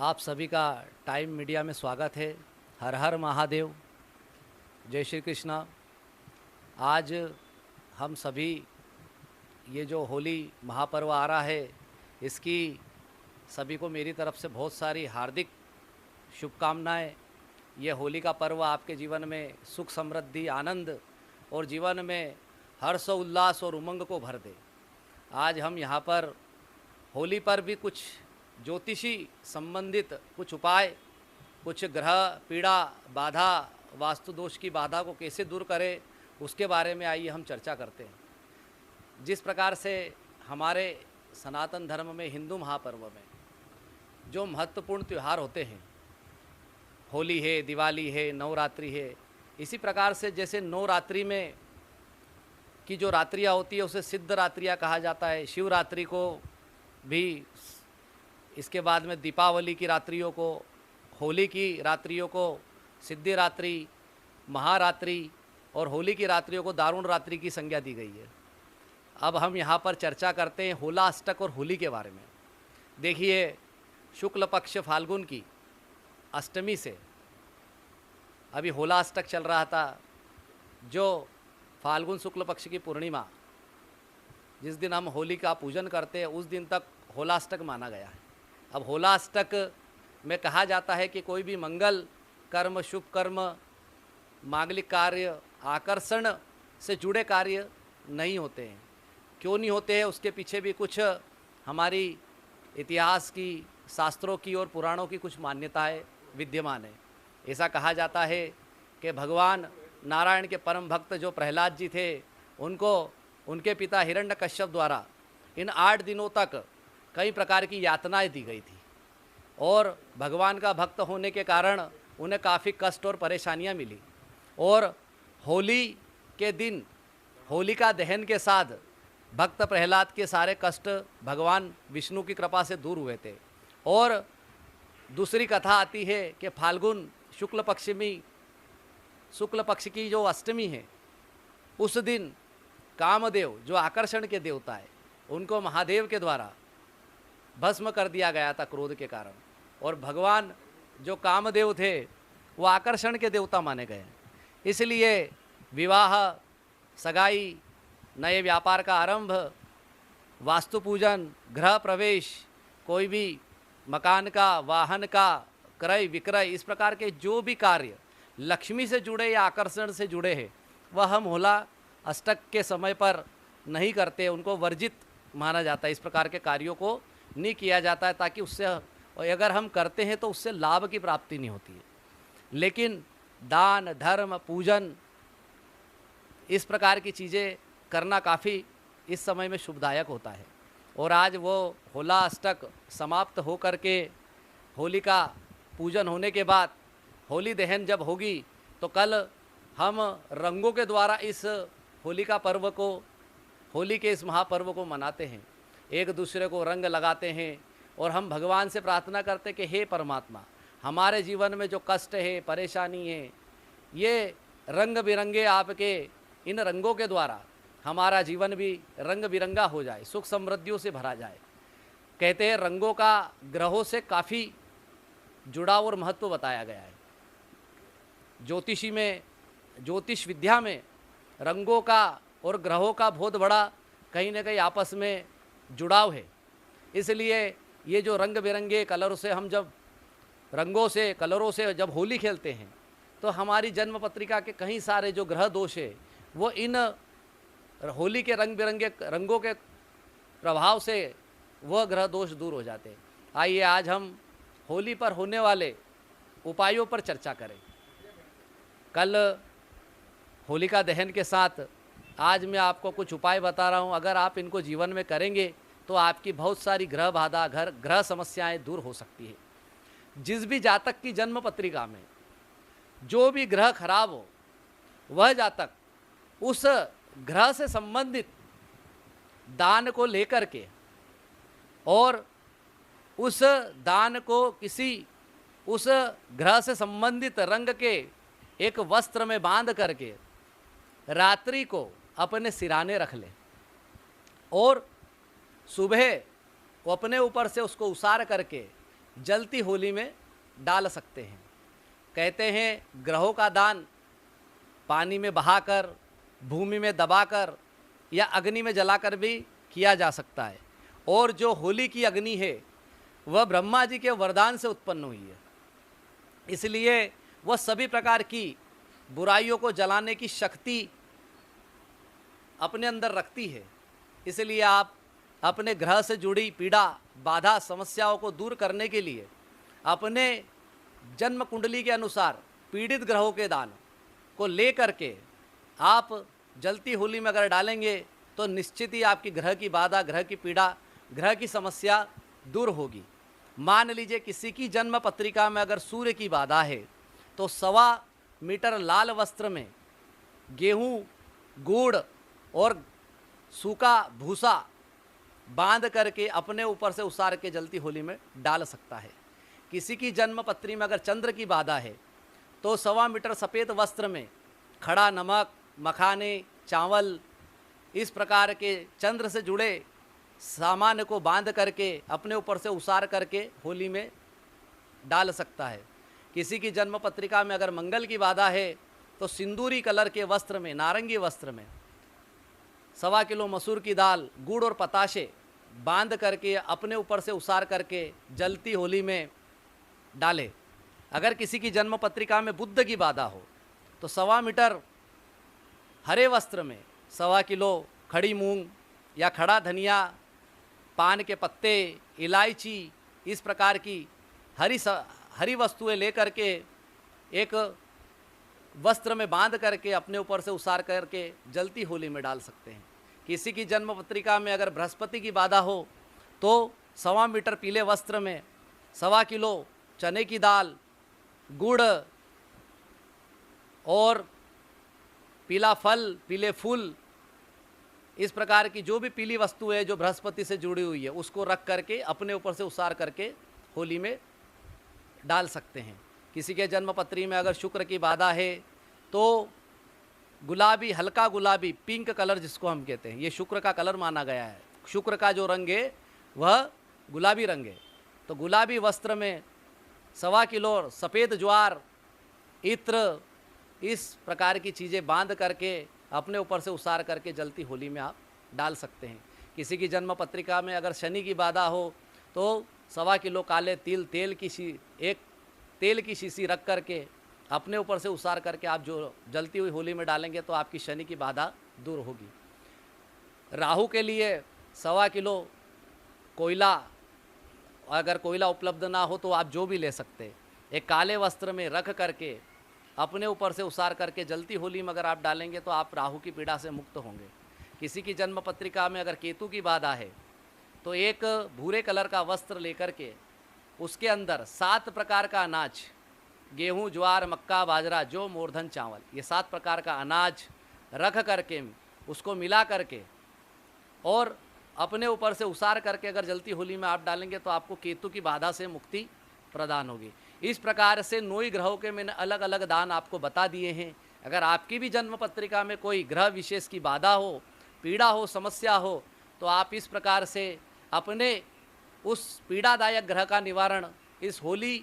आप सभी का टाइम मीडिया में स्वागत है। हर हर महादेव, जय श्री कृष्णा। आज हम सभी ये जो होली महापर्व आ रहा है, इसकी सभी को मेरी तरफ से बहुत सारी हार्दिक शुभकामनाएं। ये होली का पर्व आपके जीवन में सुख समृद्धि आनंद और जीवन में हर्ष उल्लास और उमंग को भर दे। आज हम यहाँ पर होली पर भी कुछ ज्योतिषी संबंधित कुछ उपाय, कुछ ग्रह पीड़ा बाधा, वास्तु दोष की बाधा को कैसे दूर करें, उसके बारे में आइए हम चर्चा करते हैं। जिस प्रकार से हमारे सनातन धर्म में, हिंदू महापर्व में जो महत्वपूर्ण त्यौहार होते हैं, होली है, दिवाली है, नवरात्रि है, इसी प्रकार से जैसे नवरात्रि में की जो रात्रियाँ होती है उसे सिद्ध रात्रियाँ कहा जाता है। शिवरात्रि को भी, इसके बाद में दीपावली की रात्रियों को, होली की रात्रियों को सिद्धि रात्रि, महारात्रि और होली की रात्रियों को दारुण रात्रि की संज्ञा दी गई है। अब हम यहाँ पर चर्चा करते हैं होला अष्टक और होली के बारे में। देखिए, शुक्ल पक्ष फाल्गुन की अष्टमी से अभी होला अष्टक चल रहा था, जो फाल्गुन शुक्ल पक्ष की पूर्णिमा, जिस दिन हम होली का पूजन करते हैं, उस दिन तक होला अष्टक माना गया है। अब होला अष्टक में कहा जाता है कि कोई भी मंगल कर्म, शुभ कर्म, मांगलिक कार्य, आकर्षण से जुड़े कार्य नहीं होते हैं। क्यों नहीं होते हैं, उसके पीछे भी कुछ हमारी इतिहास की, शास्त्रों की और पुराणों की कुछ मान्यताएं विद्यमान है। ऐसा कहा जाता है कि भगवान नारायण के परम भक्त जो प्रहलाद जी थे, उनको उनके पिता हिरण्यकश्यप द्वारा इन 8 दिनों तक कई प्रकार की यातनाएं दी गई थी और भगवान का भक्त होने के कारण उन्हें काफ़ी कष्ट और परेशानियां मिली। और होली के दिन होलिका दहन के साथ भक्त प्रहलाद के सारे कष्ट भगवान विष्णु की कृपा से दूर हुए थे। और दूसरी कथा आती है कि फाल्गुन शुक्ल पक्ष की जो अष्टमी है, उस दिन कामदेव जो आकर्षण के देवता है, उनको महादेव के द्वारा भस्म कर दिया गया था क्रोध के कारण। और भगवान जो कामदेव थे वो आकर्षण के देवता माने गए। इसलिए विवाह, सगाई, नए व्यापार का आरंभ, वास्तु पूजन, गृह प्रवेश, कोई भी मकान का, वाहन का क्रय विक्रय, इस प्रकार के जो भी कार्य लक्ष्मी से जुड़े या आकर्षण से जुड़े हैं, वह हम होला अष्टक के समय पर नहीं करते, उनको वर्जित माना जाता है। इस प्रकार के कार्यों को नहीं किया जाता है, ताकि उससे, अगर हम करते हैं तो उससे लाभ की प्राप्ति नहीं होती है। लेकिन दान, धर्म, पूजन, इस प्रकार की चीज़ें करना काफ़ी इस समय में शुभदायक होता है। और आज वो होला अष्टक समाप्त हो करके, होली का पूजन होने के बाद होली दहन जब होगी, तो कल हम रंगों के द्वारा इस होली का पर्व को, होली के इस महापर्व को मनाते हैं। एक दूसरे को रंग लगाते हैं और हम भगवान से प्रार्थना करते हैं कि हे परमात्मा, हमारे जीवन में जो कष्ट है, परेशानी है, ये रंग बिरंगे आपके इन रंगों के द्वारा हमारा जीवन भी रंग बिरंगा हो जाए, सुख समृद्धियों से भरा जाए। कहते हैं रंगों का ग्रहों से काफ़ी जुड़ाव और महत्व बताया गया है। ज्योतिष विद्या में रंगों का और ग्रहों का बहुत बड़ा कहीं ना कहीं आपस में जुड़ाव है। इसलिए ये जो रंग बिरंगे कलरों से, हम जब रंगों से, कलरों से जब होली खेलते हैं, तो हमारी जन्म पत्रिका के कई सारे जो ग्रह दोष है, वो इन होली के रंग बिरंगे रंगों के प्रभाव से वह ग्रह दोष दूर हो जाते हैं। आइए आज हम होली पर होने वाले उपायों पर चर्चा करें। कल होलिका दहन के साथ आज मैं आपको कुछ उपाय बता रहा हूँ। अगर आप इनको जीवन में करेंगे तो आपकी बहुत सारी ग्रह बाधा, ग्रह समस्याएं दूर हो सकती है। जिस भी जातक की जन्म पत्रिका में जो भी ग्रह खराब हो, वह जातक उस ग्रह से संबंधित दान को लेकर के और उस दान को किसी उस ग्रह से संबंधित रंग के एक वस्त्र में बांध करके रात्रि को अपने सिराने रख ले और सुबह वो अपने ऊपर से उसको उसार करके जलती होली में डाल सकते हैं। कहते हैं ग्रहों का दान पानी में बहाकर, भूमि में दबाकर या अग्नि में जलाकर भी किया जा सकता है। और जो होली की अग्नि है वह ब्रह्मा जी के वरदान से उत्पन्न हुई है, इसलिए वह सभी प्रकार की बुराइयों को जलाने की शक्ति अपने अंदर रखती है। इसलिए आप अपने ग्रह से जुड़ी पीड़ा, बाधा, समस्याओं को दूर करने के लिए अपने जन्म कुंडली के अनुसार पीड़ित ग्रहों के दान को लेकर के आप जलती होली में अगर डालेंगे तो निश्चित ही आपकी ग्रह की बाधा, ग्रह की पीड़ा, ग्रह की समस्या दूर होगी। मान लीजिए किसी की जन्म पत्रिका में अगर सूर्य की बाधा है तो 1.25 मीटर लाल वस्त्र में गेहूं, गुड़ और सूखा भूसा बांध करके अपने ऊपर से उसार के जलती होली में डाल सकता है। किसी की जन्म पत्री में अगर चंद्र की बाधा है तो 1.25 मीटर सफ़ेद वस्त्र में खड़ा नमक, मखाने, चावल, इस प्रकार के चंद्र से जुड़े सामान को बांध करके अपने ऊपर से उसार करके होली में डाल सकता है। किसी की जन्म पत्रिका में अगर मंगल की बाधा है तो सिंदूरी कलर के वस्त्र में, नारंगी वस्त्र में 1.25 किलो मसूर की दाल, गुड़ और पताशे बांध करके अपने ऊपर से उसार करके जलती होली में डाले। अगर किसी की जन्म पत्रिका में बुध की बाधा हो तो 1.25 मीटर हरे वस्त्र में 1.25 किलो खड़ी मूंग या खड़ा धनिया, पान के पत्ते, इलायची, इस प्रकार की हरी वस्तुएं लेकर के एक वस्त्र में बांध करके अपने ऊपर से उसार करके जलती होली में डाल सकते हैं। किसी की जन्म पत्रिका में अगर बृहस्पति की बाधा हो तो 1.25 मीटर पीले वस्त्र में 1.25 किलो चने की दाल, गुड़ और पीला फल, पीले फूल, इस प्रकार की जो भी पीली वस्तु है जो बृहस्पति से जुड़ी हुई है उसको रख करके अपने ऊपर से उसार करके होली में डाल सकते हैं। किसी के जन्म पत्री में अगर शुक्र की बाधा है तो गुलाबी, हल्का गुलाबी, पिंक कलर जिसको हम कहते हैं, ये शुक्र का कलर माना गया है। शुक्र का जो रंग है वह गुलाबी रंग है। तो गुलाबी वस्त्र में 1.25 किलो सफ़ेद ज्वार, इत्र, इस प्रकार की चीज़ें बांध करके अपने ऊपर से उसार करके जलती होली में आप डाल सकते हैं। किसी की जन्म पत्रिका में अगर शनि की बाधा हो तो 1.25 किलो काले तिल, एक तेल की शीशी रख करके अपने ऊपर से उसार करके आप जो जलती हुई होली में डालेंगे तो आपकी शनि की बाधा दूर होगी। राहु के लिए 1.25 किलो कोयला, अगर कोयला उपलब्ध ना हो तो आप जो भी ले सकते हैं, एक काले वस्त्र में रख करके अपने ऊपर से उसार करके जलती होली में अगर आप डालेंगे तो आप राहु की पीड़ा से मुक्त होंगे। किसी की जन्म पत्रिका में अगर केतु की बाधा है तो एक भूरे कलर का वस्त्र लेकर के उसके अंदर 7 प्रकार का अनाज, गेहूं, ज्वार, मक्का, बाजरा, जौ, मोरधन, चावल, ये 7 प्रकार का अनाज रख करके उसको मिला करके और अपने ऊपर से उसार करके अगर जलती होली में आप डालेंगे तो आपको केतु की बाधा से मुक्ति प्रदान होगी। इस प्रकार से 9 ग्रहों के मैंने अलग अलग दान आपको बता दिए हैं। अगर आपकी भी जन्म पत्रिका में कोई ग्रह विशेष की बाधा हो, पीड़ा हो, समस्या हो तो आप इस प्रकार से अपने उस पीड़ादायक ग्रह का निवारण इस होली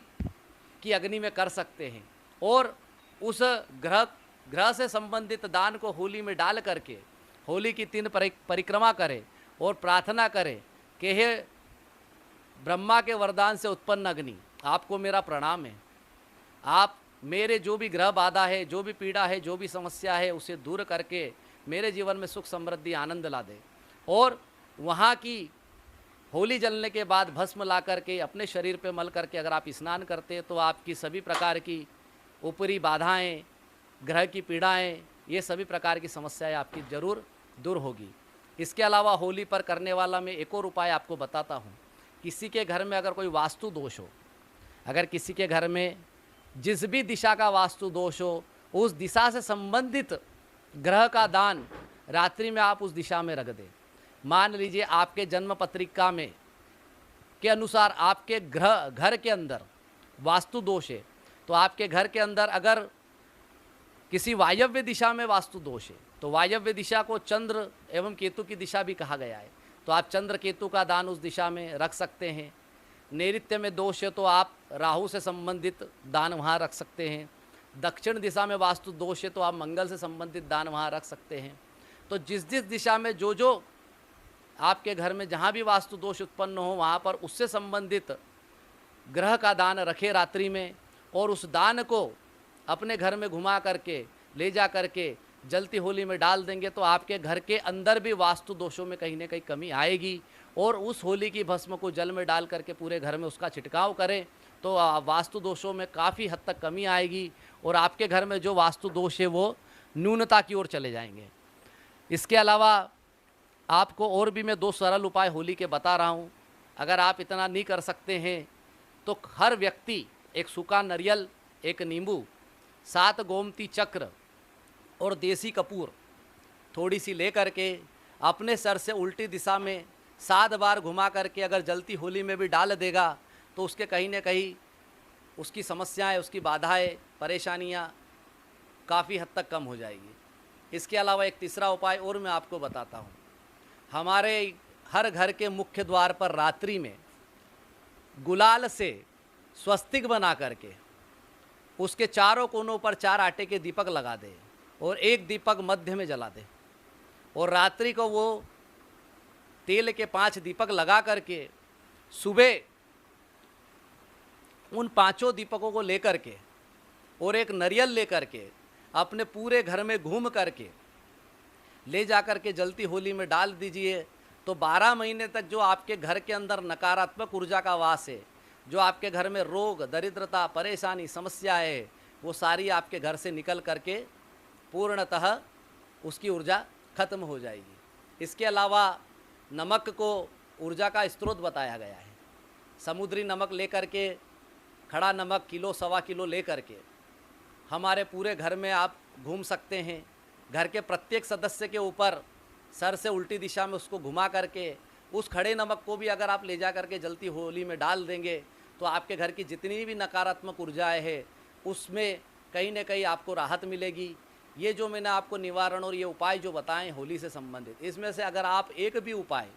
की अग्नि में कर सकते हैं और उस ग्रह से संबंधित दान को होली में डाल करके होली की 3 परिक्रमा करें और प्रार्थना करें कि हे ब्रह्मा के वरदान से उत्पन्न अग्नि, आपको मेरा प्रणाम है। आप मेरे जो भी ग्रह बाधा है, जो भी पीड़ा है, जो भी समस्या है उसे दूर करके मेरे जीवन में सुख, समृद्धि, आनंद ला दे। और वहाँ की होली जलने के बाद भस्म ला करके अपने शरीर पे मल करके अगर आप स्नान करते हैं तो आपकी सभी प्रकार की ऊपरी बाधाएं, ग्रह की पीड़ाएं, ये सभी प्रकार की समस्याएं आपकी जरूर दूर होगी। इसके अलावा होली पर करने वाला मैं एक और उपाय आपको बताता हूँ। किसी के घर में अगर कोई वास्तु दोष हो, अगर किसी के घर में जिस भी दिशा का वास्तु दोष हो, उस दिशा से संबंधित ग्रह का दान रात्रि में आप उस दिशा में रख दें। मान लीजिए आपके जन्म पत्रिका में के अनुसार आपके घर के अंदर वास्तु दोष है तो आपके घर के अंदर अगर किसी वायव्य दिशा में वास्तु दोष है तो वायव्य दिशा को चंद्र एवं केतु की दिशा भी कहा गया है, तो आप चंद्र केतु का दान उस दिशा में रख सकते हैं। नैऋत्य में दोष है तो आप राहु से संबंधित दान वहाँ रख सकते हैं। दक्षिण दिशा में वास्तु दोष है तो आप मंगल से संबंधित दान वहाँ रख सकते हैं। तो जिस जिस दिशा में जो जो आपके घर में जहाँ भी वास्तु दोष उत्पन्न हो वहाँ पर उससे संबंधित ग्रह का दान रखें रात्रि में, और उस दान को अपने घर में घुमा करके ले जा करके जलती होली में डाल देंगे तो आपके घर के अंदर भी वास्तु दोषों में कहीं ना कहीं कमी आएगी। और उस होली की भस्म को जल में डाल करके पूरे घर में उसका छिड़काव करें तो वास्तु दोषों में काफ़ी हद तक कमी आएगी और आपके घर में जो वास्तु दोष है वो न्यूनता की ओर चले जाएंगे। इसके अलावा आपको और भी मैं 2 सरल उपाय होली के बता रहा हूँ। अगर आप इतना नहीं कर सकते हैं तो हर व्यक्ति एक सूखा नारियल, एक नींबू, 7 गोमती चक्र और देसी कपूर थोड़ी सी ले करके अपने सर से उल्टी दिशा में 7 बार घुमा करके अगर जलती होली में भी डाल देगा तो उसके कहीं ना कहीं उसकी समस्याएं, उसकी बाधाएं, परेशानियां काफ़ी हद तक कम हो जाएगी। इसके अलावा एक तीसरा उपाय और मैं आपको बताता हूं। हमारे हर घर के मुख्य द्वार पर रात्रि में गुलाल से स्वस्तिक बना करके उसके चारों कोनों पर 4 आटे के दीपक लगा दे और एक दीपक मध्य में जला दे, और रात्रि को वो तेल के 5 दीपक लगा करके सुबह उन 5 दीपकों को लेकर के और एक नारियल लेकर के अपने पूरे घर में घूम करके ले जा कर के जलती होली में डाल दीजिए। तो 12 महीने तक जो आपके घर के अंदर नकारात्मक ऊर्जा का वास है, जो आपके घर में रोग, दरिद्रता, परेशानी, समस्या है, वो सारी आपके घर से निकल करके पूर्णतः उसकी ऊर्जा खत्म हो जाएगी। इसके अलावा नमक को ऊर्जा का स्रोत बताया गया है। समुद्री नमक लेकर के, खड़ा नमक किलो सवा किलो ले करके हमारे पूरे घर में आप घूम सकते हैं। घर के प्रत्येक सदस्य के ऊपर सर से उल्टी दिशा में उसको घुमा करके उस खड़े नमक को भी अगर आप ले जा करके जलती होली में डाल देंगे तो आपके घर की जितनी भी नकारात्मक ऊर्जाएं हैं उसमें कहीं ना कहीं आपको राहत मिलेगी। ये जो मैंने आपको निवारण और ये उपाय जो बताएं होली से संबंधित, इसमें से अगर आप एक भी उपाय,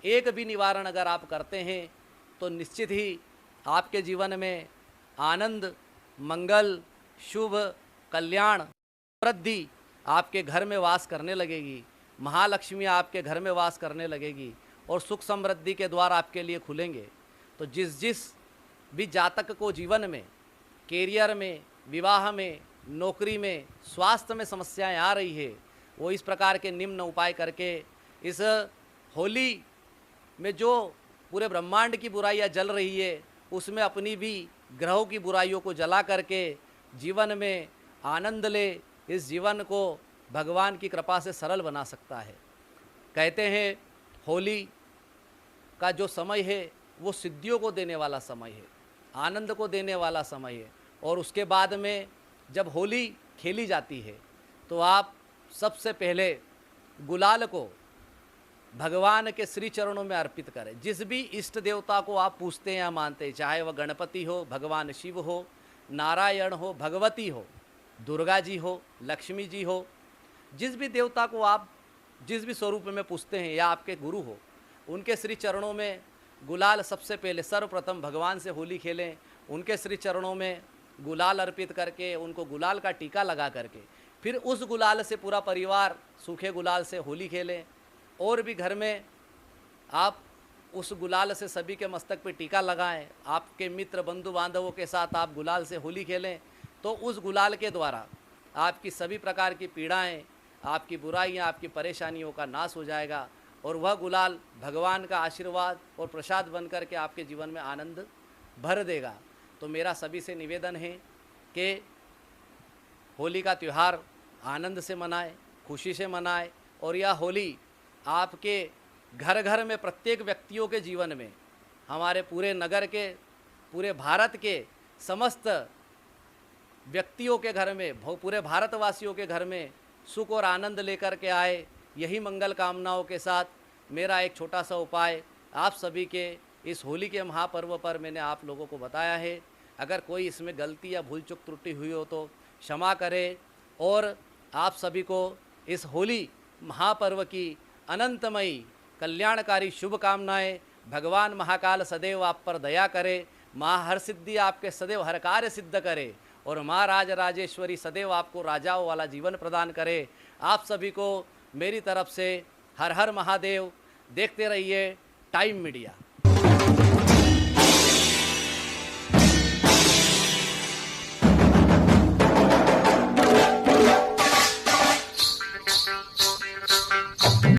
एक भी निवारण अगर आप करते हैं तो निश्चित ही आपके जीवन में आनंद, मंगल, शुभ, कल्याण, वृद्धि आपके घर में वास करने लगेगी। महालक्ष्मी आपके घर में वास करने लगेगी और सुख समृद्धि के द्वार आपके लिए खुलेंगे। तो जिस जिस भी जातक को जीवन में, कैरियर में, विवाह में, नौकरी में, स्वास्थ्य में समस्याएं आ रही है, वो इस प्रकार के निम्न उपाय करके इस होली में जो पूरे ब्रह्मांड की बुराइयां जल रही है उसमें अपनी भी ग्रहों की बुराइयों को जला करके जीवन में आनंद ले, इस जीवन को भगवान की कृपा से सरल बना सकता है। कहते हैं होली का जो समय है वो सिद्धियों को देने वाला समय है, आनंद को देने वाला समय है। और उसके बाद में जब होली खेली जाती है तो आप सबसे पहले गुलाल को भगवान के श्री चरणों में अर्पित करें। जिस भी इष्ट देवता को आप पूजते हैं या मानते हैं, चाहे वह गणपति हो, भगवान शिव हो, नारायण हो, भगवती हो, दुर्गा जी हो, लक्ष्मी जी हो, जिस भी देवता को आप जिस भी स्वरूप में पूजते हैं या आपके गुरु हो, उनके श्री चरणों में गुलाल सबसे पहले सर्वप्रथम भगवान से होली खेलें। उनके श्री चरणों में गुलाल अर्पित करके उनको गुलाल का टीका लगा करके फिर उस गुलाल से पूरा परिवार सूखे गुलाल से होली खेलें। और भी घर में आप उस गुलाल से सभी के मस्तक पे टीका लगाएं। आपके मित्र, बंधु बांधवों के साथ आप गुलाल से होली खेलें तो उस गुलाल के द्वारा आपकी सभी प्रकार की पीड़ाएं, आपकी बुराइयां, आपकी परेशानियों का नाश हो जाएगा और वह गुलाल भगवान का आशीर्वाद और प्रसाद बन कर के आपके जीवन में आनंद भर देगा। तो मेरा सभी से निवेदन है कि होली का त्यौहार आनंद से मनाएं, खुशी से मनाएं और यह होली आपके घर घर में प्रत्येक व्यक्तियों के जीवन में, हमारे पूरे नगर के, पूरे भारत के समस्त व्यक्तियों के घर में, पूरे भारतवासियों के घर में सुख और आनंद लेकर के आए। यही मंगल कामनाओं के साथ मेरा एक छोटा सा उपाय आप सभी के इस होली के महापर्व पर मैंने आप लोगों को बताया है। अगर कोई इसमें गलती या भूल चूक त्रुटि हुई हो तो क्षमा करें और आप सभी को इस होली महापर्व की अनंतमयी कल्याणकारी शुभकामनाएं भगवान महाकाल सदैव आप पर दया करे, माँ हर सिद्धि आपके सदैव हर कार्य सिद्ध करे और माँ राज राजेश्वरी सदैव आपको राजाओं वाला जीवन प्रदान करे। आप सभी को मेरी तरफ से हर हर महादेव। देखते रहिए टाइम मीडिया।